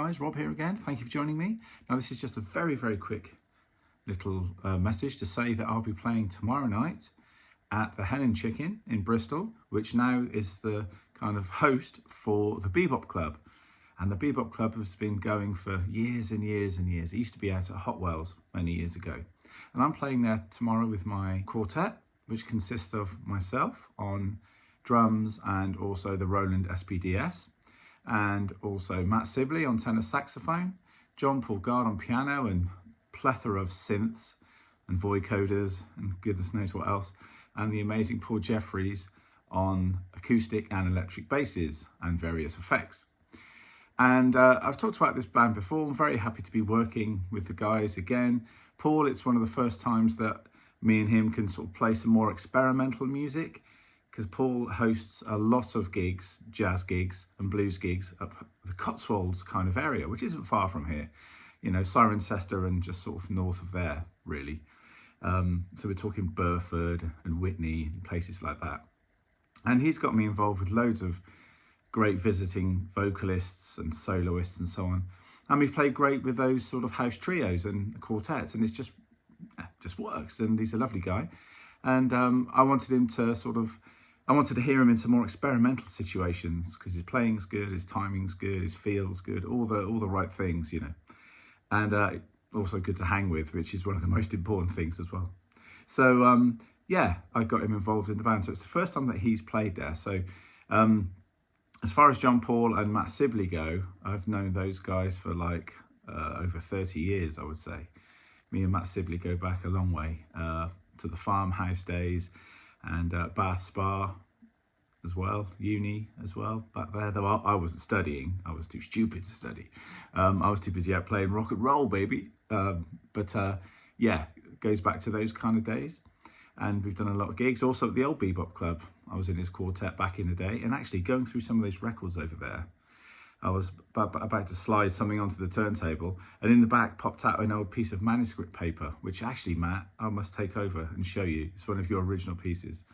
guys, Rob here again. Thank you for joining me. Now this is just a very quick little message to say that I'll be playing tomorrow night at the Hen Chicken in Bristol, which now is the kind of host for the Be-Bop Club. And the Be-Bop Club has been going for years and years and years. It used to be out at Hot Wells many years ago. And I'm playing there tomorrow with my quartet, which consists of myself on drums and also the Roland SPDS. And also Matt Sibley on tenor saxophone, John Paul Guard on piano and plethora of synths and vocoders and goodness knows what else, and the amazing Paul Jeffries on acoustic and electric basses and various effects. And I've talked about this band before. I'm very happy to be working with the guys again. Paul, it's one of the first times that me and him can sort of play some more experimental music, because Paul hosts a lot of gigs, jazz gigs and blues gigs up the Cotswolds kind of area, which isn't far from here, you know, Cirencester and just sort of north of there, really. So we're talking Burford and Whitney and places like that. And he's got me involved with loads of great visiting vocalists and soloists and so on. And we've played great with those sort of house trios and quartets, and it's just works. And he's a lovely guy. And I wanted to hear him in some more experimental situations, because his playing's good, his timing's good, his feel's good, all the right things, you know. And also good to hang with, which is one of the most important things as well. So yeah, I got him involved in the band. So it's the first time that he's played there. So as far as John Paul and Matt Sibley go, I've known those guys for like over 30 years, I would say. Me and Matt Sibley go back a long way, to the farmhouse days and Bath Spa as well, uni as well back there. Though I wasn't studying, I was too stupid to study. I was too busy out playing rock and roll, baby. Yeah, it goes back to those kind of days. And we've done a lot of gigs. Also at the old Be-Bop Club, I was in his quartet back in the day, and actually going through some of those records over there, I was about to slide something onto the turntable, and in the back popped out an old piece of manuscript paper, which actually, Matt, I must take over and show you. It's one of your original pieces.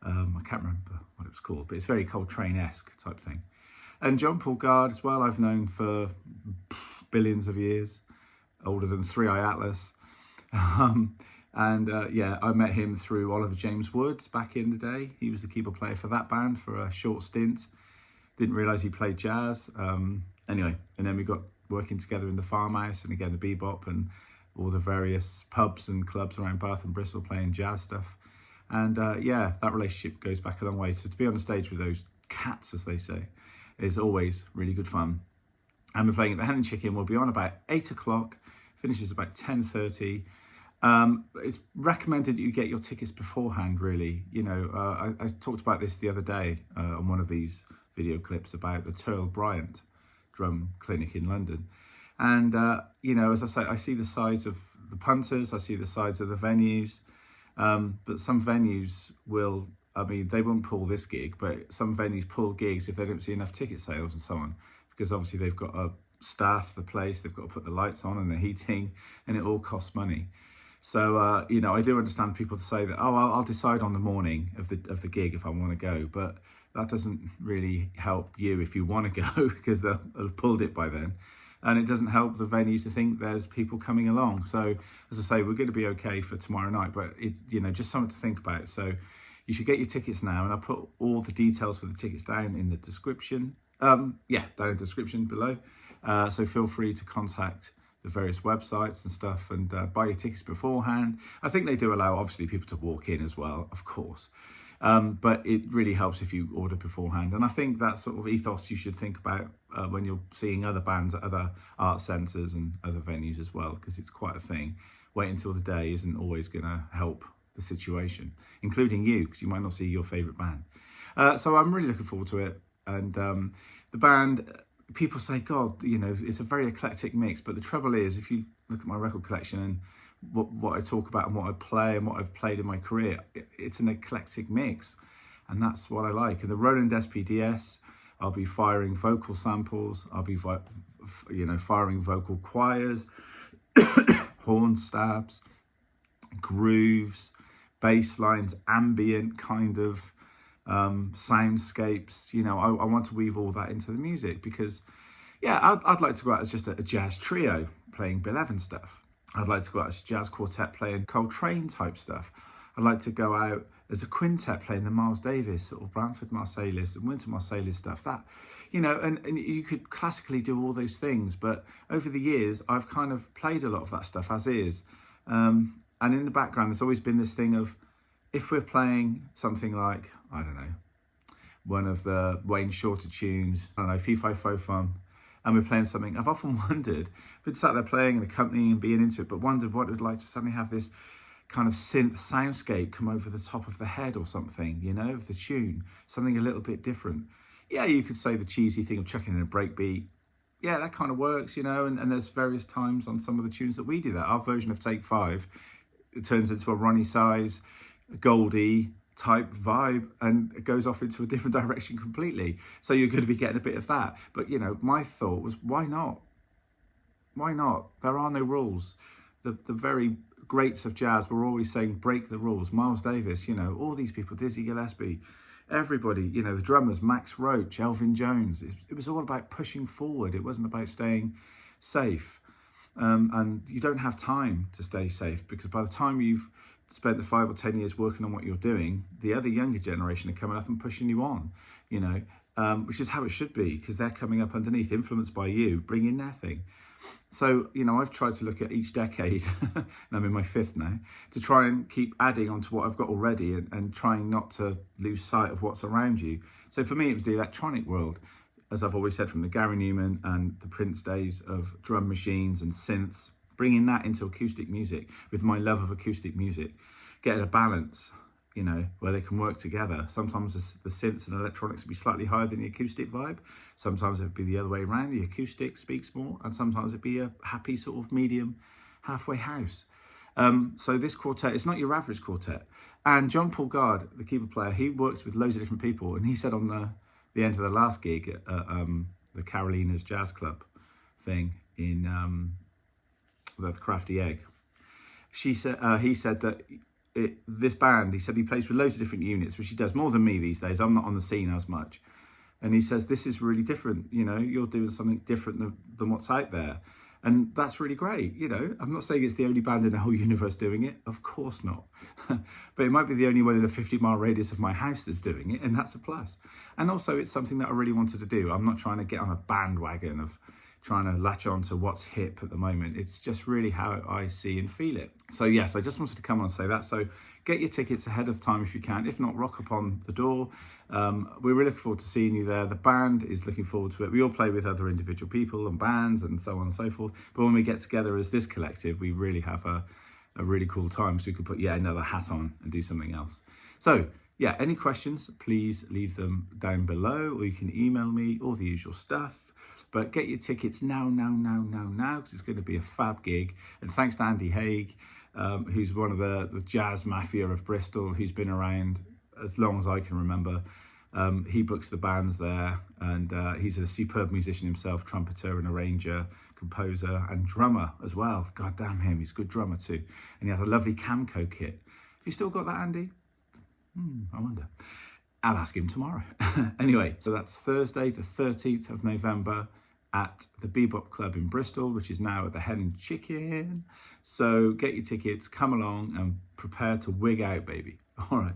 I can't remember what it was called, but it's very Coltrane-esque type thing. And John Paul Guard as well, I've known for billions of years, older than 3i Atlas. Yeah, I met him through Oliver James Woods back in the day. He was the keyboard player for that band for a short stint. Didn't realise he played jazz. Anyway, and then we got working together in the farmhouse and again the Be-Bop and all the various pubs and clubs around Bath and Bristol playing jazz stuff. And yeah, that relationship goes back a long way. So to be on the stage with those cats, as they say, is always really good fun. And we're playing at the Hen Chicken. We'll be on about 8 o'clock, finishes about 10:30. It's recommended that you get your tickets beforehand, really. You know, I talked about this the other day on one of these video clips about the Turl Bryant drum clinic in London. And, you know, as I say, I see the sides of the punters, I see the sides of the venues, but some venues will, I mean, they won't pull this gig, but some venues pull gigs if they don't see enough ticket sales and so on, because obviously they've got to staff the place, they've got to put the lights on and the heating, and it all costs money. So, you know, I do understand people to say that, oh, I'll decide on the morning of the gig if I want to go, but that doesn't really help you if you want to go, because they'll have pulled it by then. And it doesn't help the venue to think there's people coming along. So, as I say, we're going to be okay for tomorrow night, but it's, you know, just something to think about. So you should get your tickets now, and I'll put all the details for the tickets down in the description. Yeah, down in the description below. So feel free to contact the various websites and stuff and buy your tickets beforehand. I think they do allow, obviously, people to walk in as well, of course. But it really helps if you order beforehand. And I think that sort of ethos you should think about when you're seeing other bands at other art centres and other venues as well, because it's quite a thing. Wait until the day isn't always going to help the situation, including you, because you might not see your favourite band. So I'm really looking forward to it. And the band, people say, God, you know, it's a very eclectic mix. But the trouble is, if you look at my record collection and what I talk about and what I play and what I've played in my career, it's an eclectic mix, and that's what I like. And the Roland SPDS, I'll be firing vocal samples, I'll be firing vocal choirs, horn stabs, grooves, bass lines, ambient kind of soundscapes. You know, I want to weave all that into the music, because Yeah, I'd like to go out as just a jazz trio playing Bill Evans stuff. I'd like to go out as a jazz quartet playing Coltrane type stuff. I'd like to go out as a quintet playing the Miles Davis, sort of Branford Marsalis and Winter Marsalis stuff. That, you know, and you could classically do all those things, but over the years, I've kind of played a lot of that stuff as is. And in the background, there's always been this thing of, if we're playing something like, I don't know, one of the Wayne Shorter tunes, I don't know, Fee Fi Fo Fum, and we're playing something, I've often wondered, been sat there playing and accompanying and being into it, but wondered what it would like to suddenly have this kind of synth soundscape come over the top of the head or something, you know, of the tune, something a little bit different. Yeah, you could say the cheesy thing of chucking in a breakbeat. Yeah, that kind of works, you know, and there's various times on some of the tunes that we do that. Our version of Take 5, it turns into a Ronnie Size, Goldie type vibe, and it goes off into a different direction completely. So you're going to be getting a bit of that. But, you know, my thought was, why not? Why not? There are no rules. The very greats of jazz were always saying, break the rules. Miles Davis, you know, all these people, Dizzy Gillespie, everybody, you know, the drummers, Max Roach, Elvin Jones. It was all about pushing forward. It wasn't about staying safe. And you don't have time to stay safe, because by the time you've spent the 5 or 10 years working on what you're doing, the other younger generation are coming up and pushing you on, you know, which is how it should be, because they're coming up underneath, influenced by you, bringing their thing. So, you know, I've tried to look at each decade, and I'm in my 5th now, to try and keep adding on to what I've got already, and trying not to lose sight of what's around you. So for me, it was the electronic world, as I've always said, from the Gary Newman and the Prince days of drum machines and synths, bringing that into acoustic music with my love of acoustic music, getting a balance, you know, where they can work together. Sometimes the synths and electronics will be slightly higher than the acoustic vibe. Sometimes it would be the other way around. The acoustic speaks more, and sometimes it'd be a happy sort of medium, halfway house. So this quartet, it's not your average quartet. And John Paul Guard, the keyboard player, he works with loads of different people, and he said on the end of the last gig at the Carolinas Jazz Club thing in the Crafty Egg, he said that this band, he said he plays with loads of different units, which he does more than me these days. I'm not on the scene as much. And he says, this is really different, you know, you're doing something different than what's out there. And that's really great, you know. I'm not saying it's the only band in the whole universe doing it, of course not. But it might be the only one in a 50-mile radius of my house that's doing it, and that's a plus. And also, it's something that I really wanted to do. I'm not trying to get on a bandwagon of trying to latch on to what's hip at the moment. It's just really how I see and feel it. So yes, I just wanted to come on and say that. So get your tickets ahead of time if you can. If not, rock upon the door. We're really looking forward to seeing you there. The band is looking forward to it. We all play with other individual people and bands and so on and so forth. But when we get together as this collective, we really have a really cool time, so we could put yet another hat on and do something else. So yeah, any questions, please leave them down below, or you can email me, all the usual stuff. But get your tickets now, because it's going to be a fab gig. And thanks to Andy Haig, who's one of the jazz mafia of Bristol, who's been around as long as I can remember. He books the bands there, and he's a superb musician himself, trumpeter and arranger, composer and drummer as well. God damn him, he's a good drummer too. And he had a lovely Camco kit. Have you still got that, Andy? I wonder. I'll ask him tomorrow. Anyway, so that's Thursday, the 13th of November at the Be-Bop Club in Bristol, which is now at the Hen Chicken. So get your tickets, come along and prepare to wig out, baby. All right.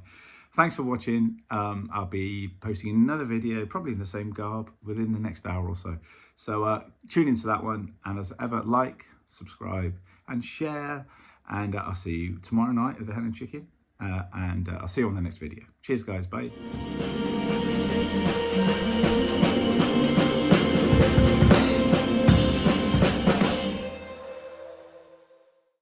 Thanks for watching. I'll be posting another video, probably in the same garb, within the next hour or so. So tune into that one. And as ever, like, subscribe and share. And I'll see you tomorrow night at the Hen Chicken. And I'll see you on the next video. Cheers, guys. Bye.